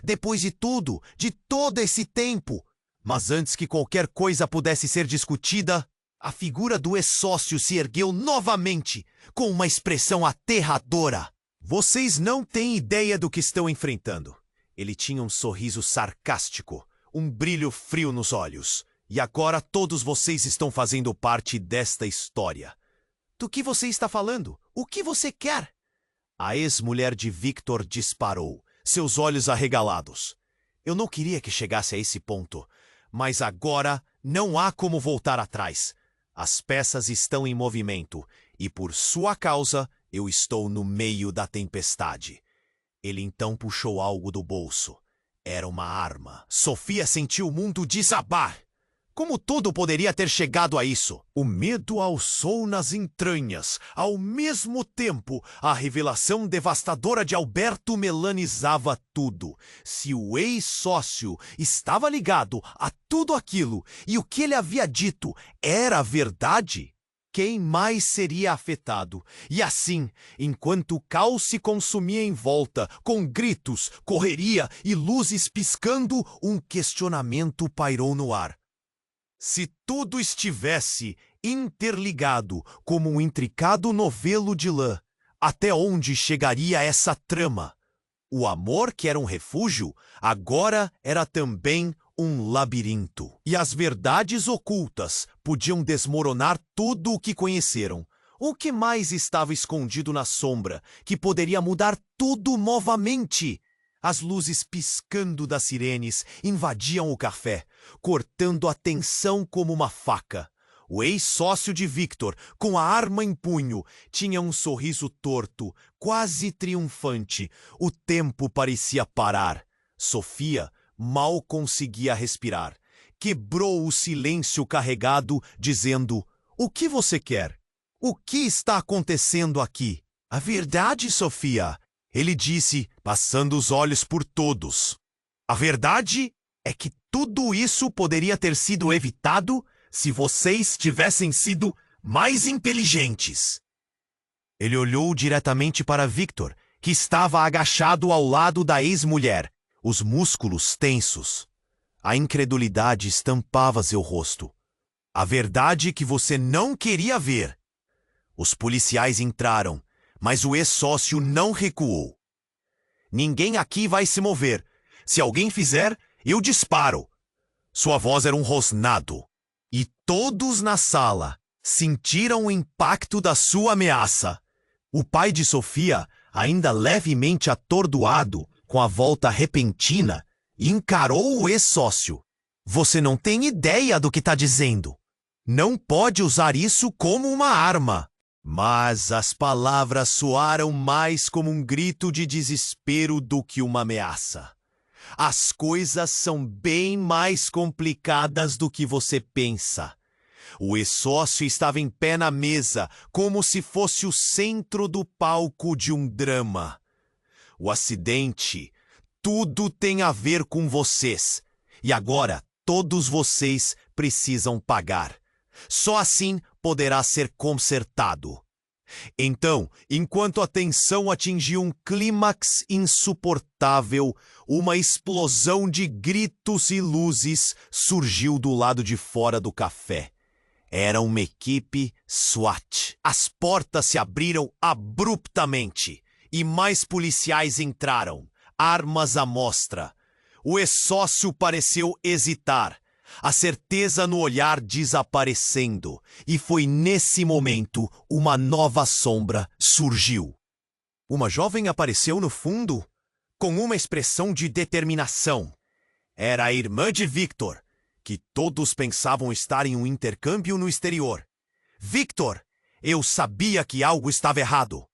Depois de tudo, de todo esse tempo. Mas antes que qualquer coisa pudesse ser discutida, a figura do ex-sócio se ergueu novamente, com uma expressão aterradora. "Vocês não têm ideia do que estão enfrentando." Ele tinha um sorriso sarcástico, um brilho frio nos olhos. "E agora todos vocês estão fazendo parte desta história." "Do que você está falando? O que você quer?" A ex-mulher de Victor disparou, seus olhos arregalados. "Eu não queria que chegasse a esse ponto, mas agora não há como voltar atrás. As peças estão em movimento, e por sua causa eu estou no meio da tempestade." Ele então puxou algo do bolso. Era uma arma. Sofia sentiu o mundo desabar. Como tudo poderia ter chegado a isso? O medo alçou nas entranhas. Ao mesmo tempo, a revelação devastadora de Alberto melanizava tudo. Se o ex-sócio estava ligado a tudo aquilo e o que ele havia dito era verdade, quem mais seria afetado? E assim, enquanto o caos se consumia em volta, com gritos, correria e luzes piscando, um questionamento pairou no ar. Se tudo estivesse interligado como um intricado novelo de lã, até onde chegaria essa trama? O amor, que era um refúgio, agora era também um labirinto. E as verdades ocultas podiam desmoronar tudo o que conheceram. O que mais estava escondido na sombra, que poderia mudar tudo novamente? As luzes piscando das sirenes invadiam o café, cortando a tensão como uma faca. O ex-sócio de Victor, com a arma em punho, tinha um sorriso torto, quase triunfante. O tempo parecia parar. Sofia mal conseguia respirar. Quebrou o silêncio carregado, dizendo: "O que você quer? O que está acontecendo aqui?" "A verdade, Sofia," ele disse, passando os olhos por todos. "A verdade é que tudo isso poderia ter sido evitado se vocês tivessem sido mais inteligentes." Ele olhou diretamente para Victor, que estava agachado ao lado da ex-mulher, os músculos tensos. A incredulidade estampava seu rosto. "A verdade que você não queria ver." Os policiais entraram, mas o ex-sócio não recuou. "Ninguém aqui vai se mover. Se alguém fizer, eu disparo." Sua voz era um rosnado. E todos na sala sentiram o impacto da sua ameaça. O pai de Sofia, ainda levemente atordoado com a volta repentina, encarou o ex-sócio. "Você não tem ideia do que está dizendo. Não pode usar isso como uma arma." Mas as palavras soaram mais como um grito de desespero do que uma ameaça. "As coisas são bem mais complicadas do que você pensa." O ex-sócio estava em pé na mesa, como se fosse o centro do palco de um drama. "O acidente, tudo tem a ver com vocês. E agora, todos vocês precisam pagar. Só assim poderá ser consertado." Então, enquanto a tensão atingiu um clímax insuportável, uma explosão de gritos e luzes surgiu do lado de fora do café. Era uma equipe SWAT. As portas se abriram abruptamente e mais policiais entraram. armas à mostra. O ex-sócio pareceu hesitar, a certeza no olhar desaparecendo, e foi nesse momento uma nova sombra surgiu. Uma jovem apareceu no fundo, com uma expressão de determinação. Era a irmã de Victor, que todos pensavam estar em um intercâmbio no exterior. Victor, eu sabia que algo estava errado.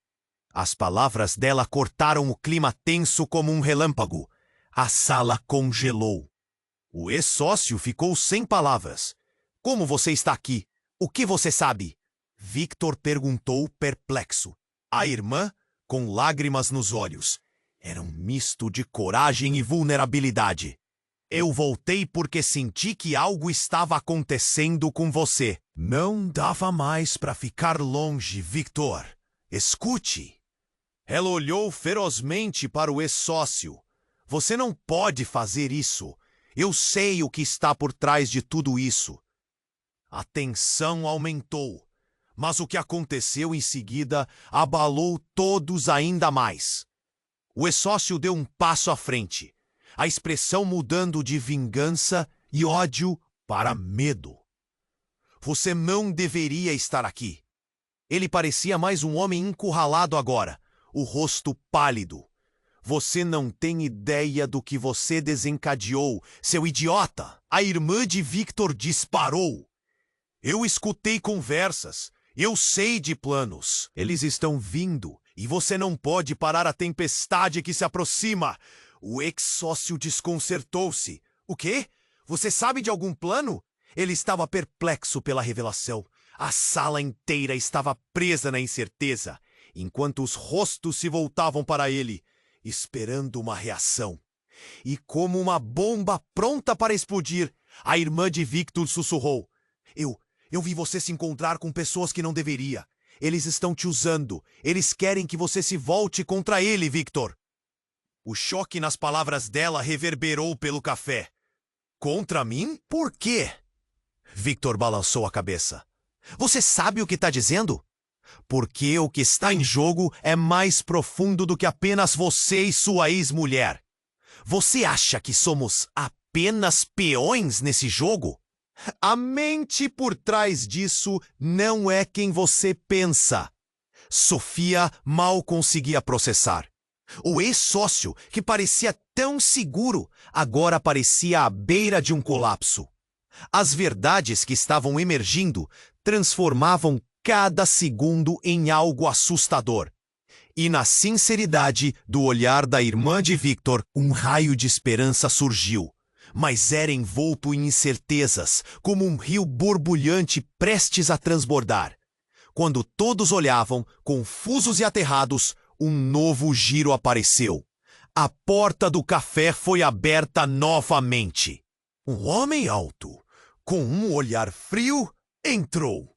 As palavras dela cortaram o clima tenso como um relâmpago. A sala congelou. O ex-sócio ficou sem palavras. Como você está aqui? O que você sabe? Victor perguntou perplexo. A irmã, com lágrimas nos olhos. Era um misto de coragem e vulnerabilidade. Eu voltei porque senti que algo estava acontecendo com você. Não dava mais para ficar longe, Victor. Escute. Ela olhou ferozmente para o ex-sócio. Você não pode fazer isso. Eu sei o que está por trás de tudo isso. A tensão aumentou, mas o que aconteceu em seguida abalou todos ainda mais. O ex-sócio deu um passo à frente, a expressão mudando de vingança e ódio para medo. Você não deveria estar aqui. Ele parecia mais um homem encurralado agora, o rosto pálido. Você não tem ideia do que você desencadeou, seu idiota! A irmã de Victor disparou. Eu escutei conversas. Eu sei de planos. Eles estão vindo e você não pode parar a tempestade que se aproxima. O ex-sócio desconcertou-se. O quê? Você sabe de algum plano? Ele estava perplexo pela revelação. A sala inteira estava presa na incerteza, enquanto os rostos se voltavam para ele, esperando uma reação. E como uma bomba pronta para explodir, a irmã de Victor sussurrou. Eu vi você se encontrar com pessoas que não deveria. Eles estão te usando. Eles querem que você se volte contra ele, Victor. O choque nas palavras dela reverberou pelo café. Contra mim? Por quê? Victor balançou a cabeça. Você sabe o que está dizendo? Porque o que está em jogo é mais profundo do que apenas você e sua ex-mulher. Você acha que somos apenas peões nesse jogo? A mente por trás disso não é quem você pensa. Sofia mal conseguia processar. O ex-sócio, que parecia tão seguro, agora parecia à beira de um colapso. As verdades que estavam emergindo transformavam cada segundo em algo assustador. E na sinceridade do olhar da irmã de Victor, um raio de esperança surgiu. Mas era envolto em incertezas, como um rio borbulhante prestes a transbordar. Quando todos olhavam, confusos e aterrados, um novo giro apareceu. A porta do café foi aberta novamente. Um homem alto, com um olhar frio, entrou.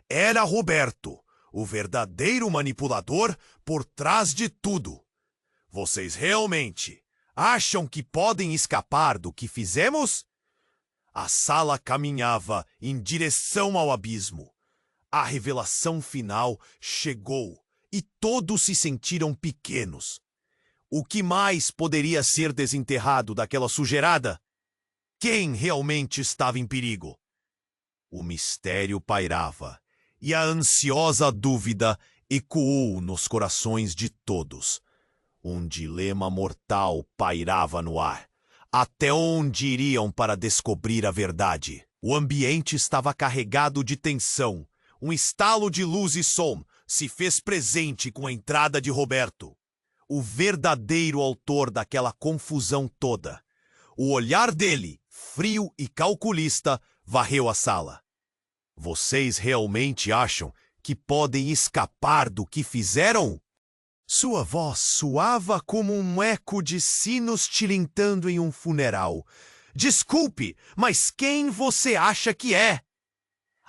Era Roberto, o verdadeiro manipulador por trás de tudo. Vocês realmente acham que podem escapar do que fizemos? A sala caminhava em direção ao abismo. A revelação final chegou e todos se sentiram pequenos. O que mais poderia ser desenterrado daquela sujeirada? Quem realmente estava em perigo? O mistério pairava e a ansiosa dúvida ecoou nos corações de todos. Um dilema mortal pairava no ar. Até onde iriam para descobrir a verdade? O ambiente estava carregado de tensão. Um estalo de luz e som se fez presente com a entrada de Roberto, o verdadeiro autor daquela confusão toda. O olhar dele, frio e calculista, varreu a sala. Vocês realmente acham que podem escapar do que fizeram? Sua voz soava como um eco de sinos tilintando em um funeral. Desculpe, mas quem você acha que é?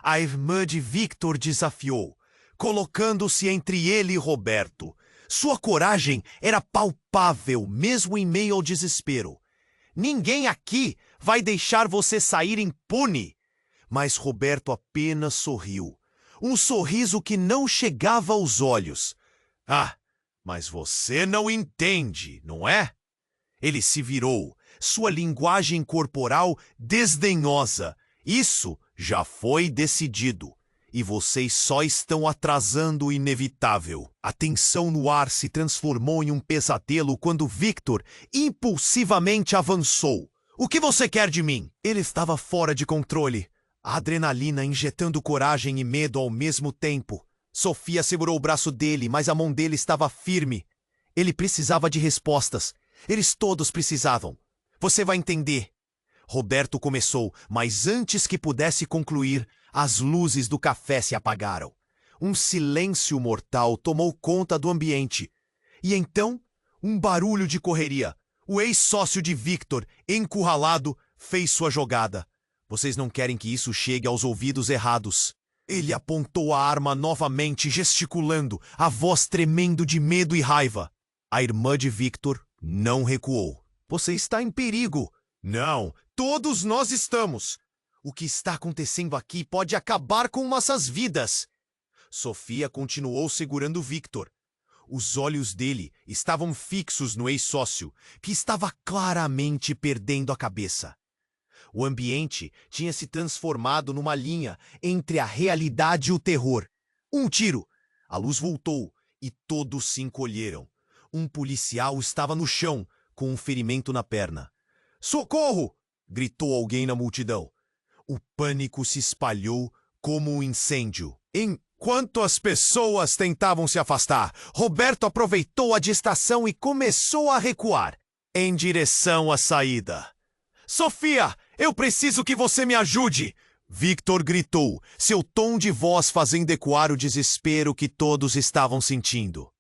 A irmã de Victor desafiou, colocando-se entre ele e Roberto. Sua coragem era palpável, mesmo em meio ao desespero. Ninguém aqui vai deixar você sair impune. Mas Roberto apenas sorriu. Um sorriso que não chegava aos olhos. Ah, mas você não entende, não é? Ele se virou, sua linguagem corporal desdenhosa. Isso já foi decidido. E vocês só estão atrasando o inevitável. A tensão no ar se transformou em um pesadelo quando Victor impulsivamente avançou. O que você quer de mim? Ele estava fora de controle. A adrenalina injetando coragem e medo ao mesmo tempo. Sofia segurou o braço dele, mas a mão dele estava firme. Ele precisava de respostas. Eles todos precisavam. Você vai entender. Roberto começou, mas antes que pudesse concluir, as luzes do café se apagaram. Um silêncio mortal tomou conta do ambiente. E então, um barulho de correria. O ex-sócio de Victor, encurralado, fez sua jogada. Vocês não querem que isso chegue aos ouvidos errados. Ele apontou a arma novamente, gesticulando, a voz tremendo de medo e raiva. A irmã de Victor não recuou. Você está em perigo. Não, todos nós estamos. O que está acontecendo aqui pode acabar com nossas vidas. Sofia continuou segurando Victor. Os olhos dele estavam fixos no ex-sócio, que estava claramente perdendo a cabeça. O ambiente tinha se transformado numa linha entre a realidade e o terror. Um tiro. A luz voltou e todos se encolheram. Um policial estava no chão, com um ferimento na perna. Socorro! Gritou alguém na multidão. O pânico se espalhou como um incêndio. Enquanto as pessoas tentavam se afastar, Roberto aproveitou a distração e começou a recuar, em direção à saída. Sofia, eu preciso que você me ajude! Victor gritou, seu tom de voz fazendo ecoar o desespero que todos estavam sentindo.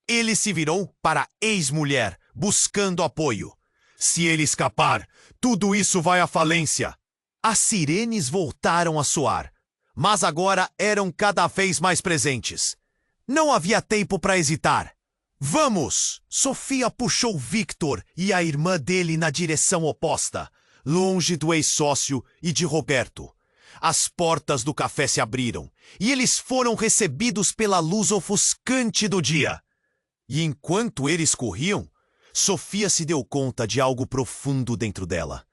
Ele se virou para a ex-mulher, buscando apoio. Se ele escapar, tudo isso vai à falência. As sirenes voltaram a soar, mas agora eram cada vez mais presentes. Não havia tempo para hesitar. Vamos! Sofia puxou Victor e a irmã dele na direção oposta, longe do ex-sócio e de Roberto. As portas do café se abriram e eles foram recebidos pela luz ofuscante do dia. E enquanto eles corriam, Sofia se deu conta de algo profundo dentro dela.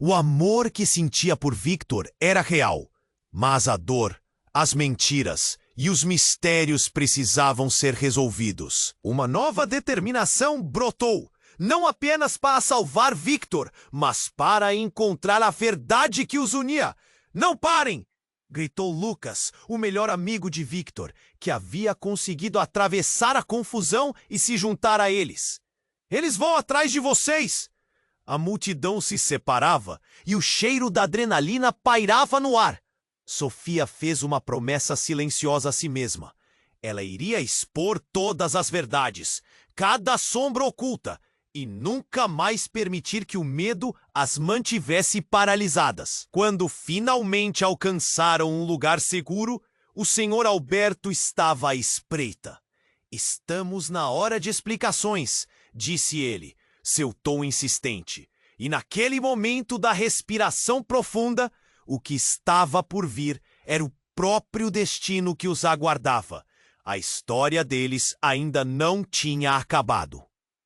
O amor que sentia por Victor era real, mas a dor, as mentiras e os mistérios precisavam ser resolvidos. Uma nova determinação brotou, não apenas para salvar Victor, mas para encontrar a verdade que os unia. Não parem! Gritou Lucas, o melhor amigo de Victor, que havia conseguido atravessar a confusão e se juntar a eles. Eles vão atrás de vocês! A multidão se separava e o cheiro da adrenalina pairava no ar. Sofia fez uma promessa silenciosa a si mesma. Ela iria expor todas as verdades, cada sombra oculta, e nunca mais permitir que o medo as mantivesse paralisadas. Quando finalmente alcançaram um lugar seguro, o senhor Alberto estava à espreita. Estamos na hora de explicações, disse ele, seu tom insistente. E naquele momento da respiração profunda, o que estava por vir era o próprio destino que os aguardava. A história deles ainda não tinha acabado.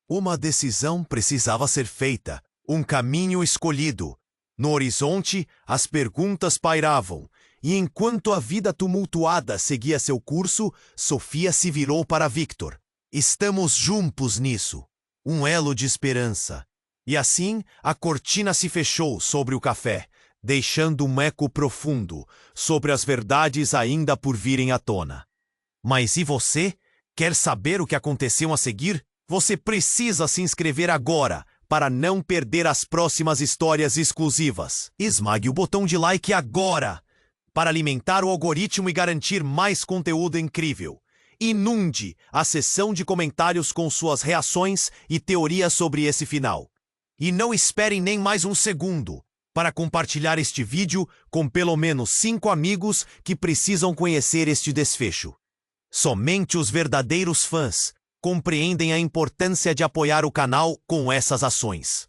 Uma decisão precisava ser feita, um caminho escolhido. No horizonte, as perguntas pairavam, e enquanto a vida tumultuada seguia seu curso, Sofia se virou para Victor. Estamos juntos nisso. Um elo de esperança. E assim, a cortina se fechou sobre o café, deixando um eco profundo sobre as verdades ainda por virem à tona. Mas e você? Quer saber o que aconteceu a seguir? Você precisa se inscrever agora para não perder as próximas histórias exclusivas. Esmague o botão de like agora para alimentar o algoritmo e garantir mais conteúdo incrível. Inunde a seção de comentários com suas reações e teorias sobre esse final. E não esperem nem mais um segundo para compartilhar este vídeo com pelo menos 5 amigos que precisam conhecer este desfecho. Somente os verdadeiros fãs compreendem a importância de apoiar o canal com essas ações.